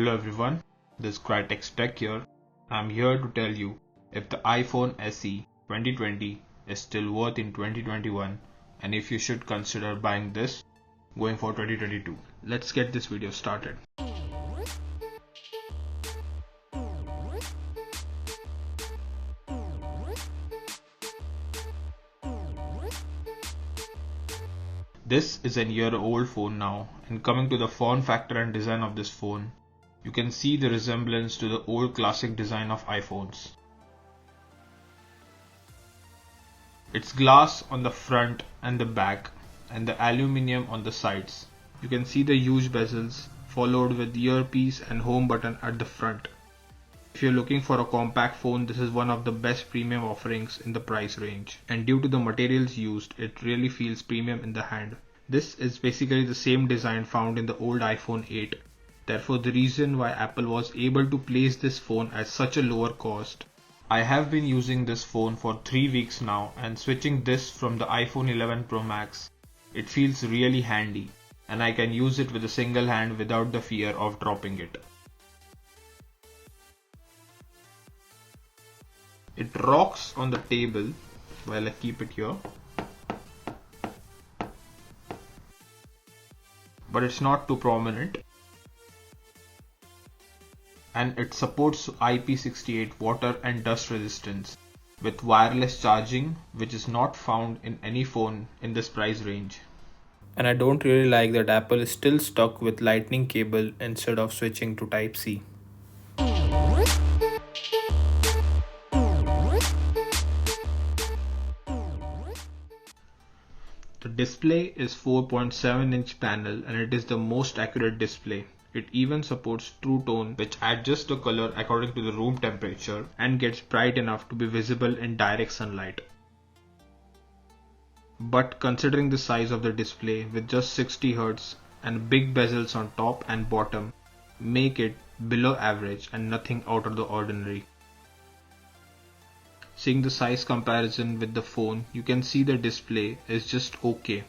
Hello everyone, this is Crytex Tech here. I'm here to tell you if the iPhone SE 2020 is still worth in 2021 and if you should consider buying this going for 2022. Let's get this video started. This is a year-old phone now, and coming to the form factor and design of this phone, you can see the resemblance to the old classic design of iPhones. It's glass on the front and the back and the aluminium on the sides. You can see the huge bezels followed with earpiece and home button at the front. If you're looking for a compact phone, this is one of the best premium offerings in the price range. And due to the materials used, it really feels premium in the hand. This is basically the same design found in the old iPhone 8. Therefore, the reason why Apple was able to place this phone at such a lower cost. I have been using this phone for 3 weeks now, and switching this from the iPhone 11 Pro Max, it feels really handy and I can use it with a single hand without the fear of dropping it. It rocks on the table while I keep it here, but it's not too prominent, and it supports IP68 water and dust resistance with wireless charging, which is not found in any phone in this price range. And I don't really like that Apple is still stuck with lightning cable instead of switching to Type-C. The display is 4.7-inch panel and it is the most accurate display. It even supports True Tone, which adjusts the color according to the room temperature and gets bright enough to be visible in direct sunlight. But considering the size of the display with just 60 Hz and big bezels on top and bottom, make it below average and nothing out of the ordinary. Seeing the size comparison with the phone, you can see the display is just okay.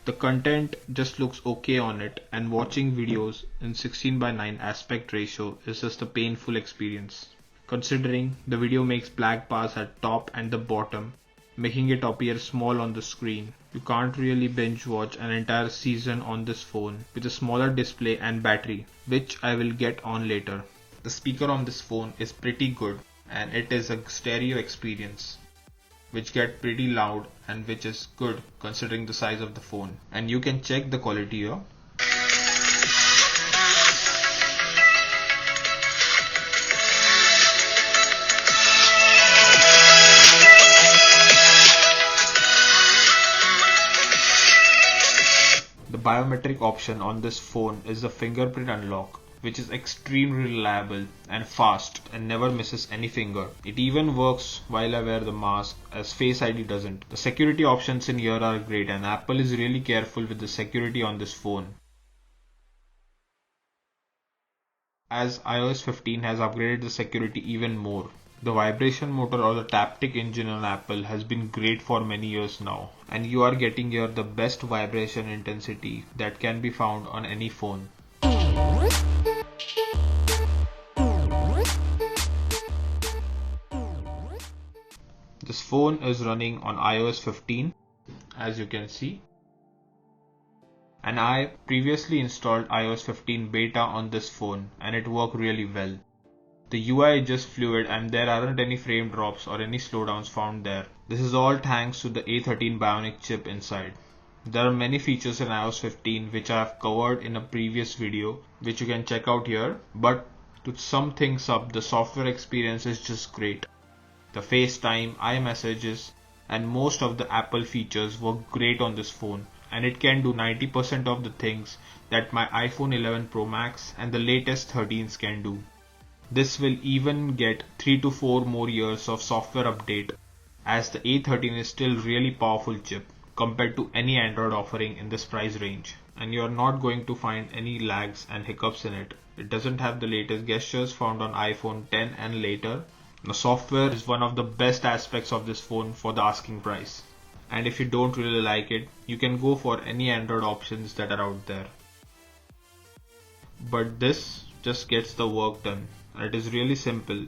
The content just looks okay on it, and watching videos in 16:9 aspect ratio is just a painful experience. Considering the video makes black bars at top and the bottom, making it appear small on the screen, you can't really binge watch an entire season on this phone with a smaller display and battery, which I will get on later. The speaker on this phone is pretty good and it is a stereo experience which get pretty loud and which is good considering the size of the phone. And you can check the quality here. The biometric option on this phone is the fingerprint unlock, which is extremely reliable and fast and never misses any finger. It even works while I wear the mask, as Face ID doesn't. The security options in here are great and Apple is really careful with the security on this phone, as iOS 15 has upgraded the security even more. The vibration motor or the Taptic engine on Apple has been great for many years now, and you are getting here the best vibration intensity that can be found on any phone. This phone is running on iOS 15, as you can see, and I previously installed iOS 15 beta on this phone and it worked really well. The UI is just fluid and there aren't any frame drops or any slowdowns found there. This is all thanks to the A13 Bionic chip inside. There are many features in iOS 15 which I have covered in a previous video, which you can check out here, but to sum things up, the software experience is just great. The FaceTime, iMessages and most of the Apple features work great on this phone, and it can do 90% of the things that my iPhone 11 Pro Max and the latest 13s can do. This will even get 3 to 4 more years of software update, as the A13 is still really powerful chip compared to any Android offering in this price range, and you are not going to find any lags and hiccups in it. It doesn't have the latest gestures found on iPhone 10 and later. The software is one of the best aspects of this phone for the asking price, and if you don't really like it, you can go for any Android options that are out there. but this just gets the work done, and it is really simple.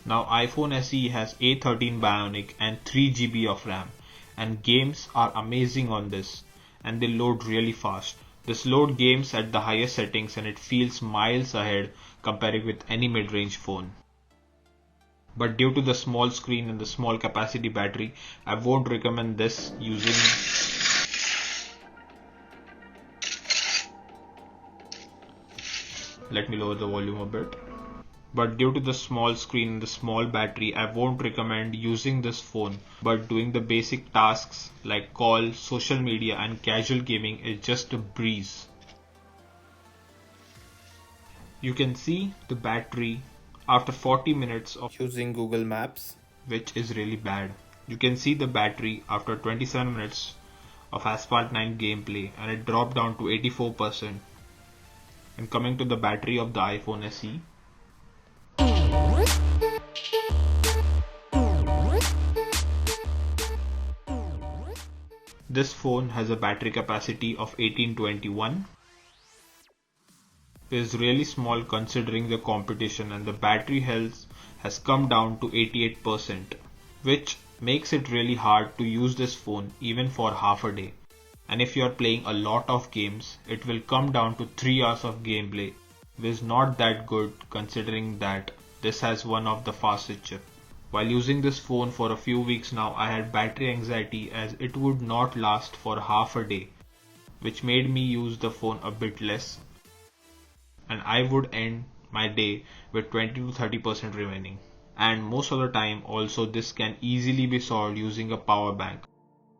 Now iPhone SE has A13 Bionic and 3 GB of RAM, and games are amazing on this, and they load really fast. This load games at the highest settings and it feels miles ahead comparing with any mid-range phone. But due to the small screen and the small capacity battery, I won't recommend this using let me lower the volume a bit. But due to the small screen and the small battery, I won't recommend using this phone. But doing the basic tasks like call, social media and casual gaming is just a breeze. You can see the battery after 40 minutes of using Google Maps, which is really bad. You can see the battery after 27 minutes of Asphalt 9 gameplay, and it dropped down to 84%. And coming to the battery of the iPhone SE, this phone has a battery capacity of 1821. It is really small considering the competition, and the battery health has come down to 88%, which makes it really hard to use this phone even for half a day. And if you are playing a lot of games, it will come down to 3 hours of gameplay, which is not that good considering that this has one of the fastest chip. While using this phone for a few weeks now, I had battery anxiety as it would not last for half a day, which made me use the phone a bit less, and I would end my day with 20 to 30% remaining. And most of the time also this can easily be solved using a power bank.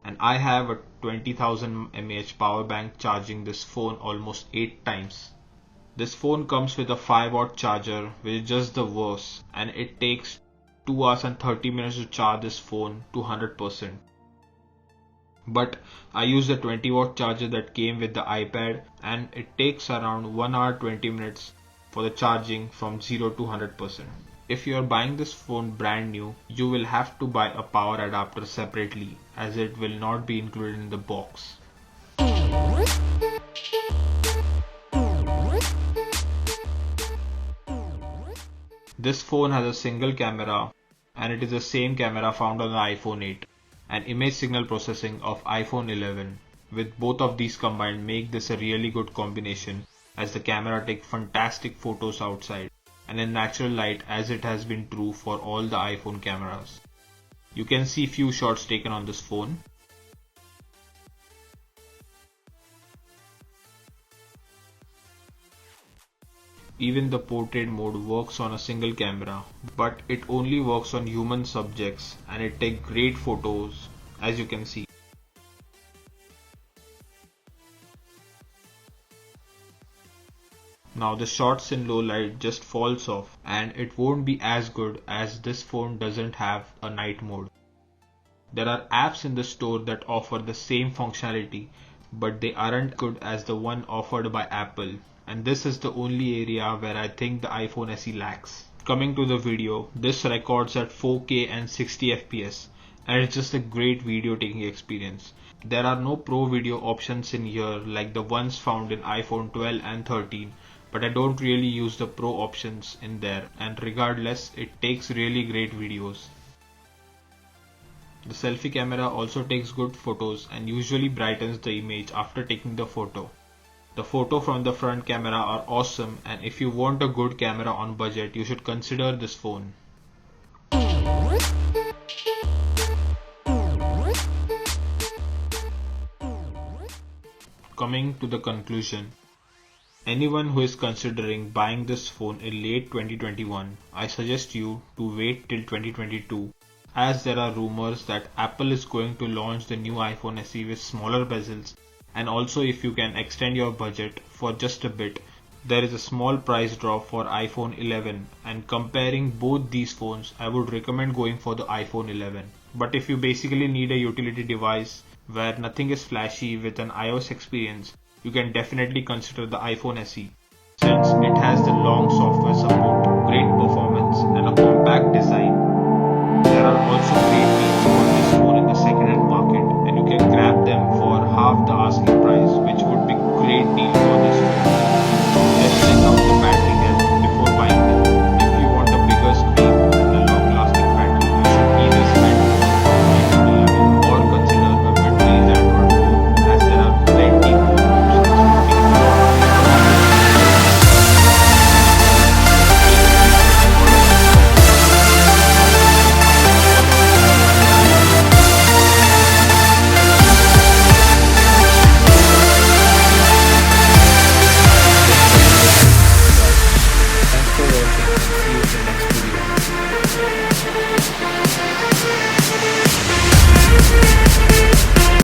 And I have a 20,000 mAh power bank charging this phone almost 8 times. This phone comes with a 5-watt charger, which is just the worst, and it takes 2 hours and 30 minutes to charge this phone to 100%. But I use the 20-watt charger that came with the iPad, and it takes around 1 hour 20 minutes for the charging from 0 to 100%. If you are buying this phone brand new, you will have to buy a power adapter separately as it will not be included in the box. This phone has a single camera, and it is the same camera found on the iPhone 8 and image signal processing of iPhone 11. With both of these combined make this a really good combination, as the camera takes fantastic photos outside and in natural light, as it has been true for all the iPhone cameras. You can see few shots taken on this phone. Even the portrait mode works on a single camera, but it only works on human subjects, and it takes great photos, as you can see. Now the shots in low light just falls off, and it won't be as good as this phone doesn't have a night mode. There are apps in the store that offer the same functionality, but they aren't good as the one offered by Apple, and this is the only area where I think the iPhone SE lacks. Coming to the video, this records at 4K and 60 FPS, and it's just a great video taking experience. There are no pro video options in here like the ones found in iPhone 12 and 13, but I don't really use the pro options in there, and regardless it takes really great videos. The selfie camera also takes good photos and usually brightens the image after taking the photo. The photo from the front camera are awesome, and if you want a good camera on budget, you should consider this phone. Coming to the conclusion, anyone who is considering buying this phone in late 2021, I suggest you to wait till 2022, as there are rumors that Apple is going to launch the new iPhone SE with smaller bezels, and also if you can extend your budget for just a bit, there is a small price drop for iPhone 11, and comparing both these phones, I would recommend going for the iPhone 11. But if you basically need a utility device where nothing is flashy with an iOS experience, you can definitely consider the iPhone SE, since it has the long software support.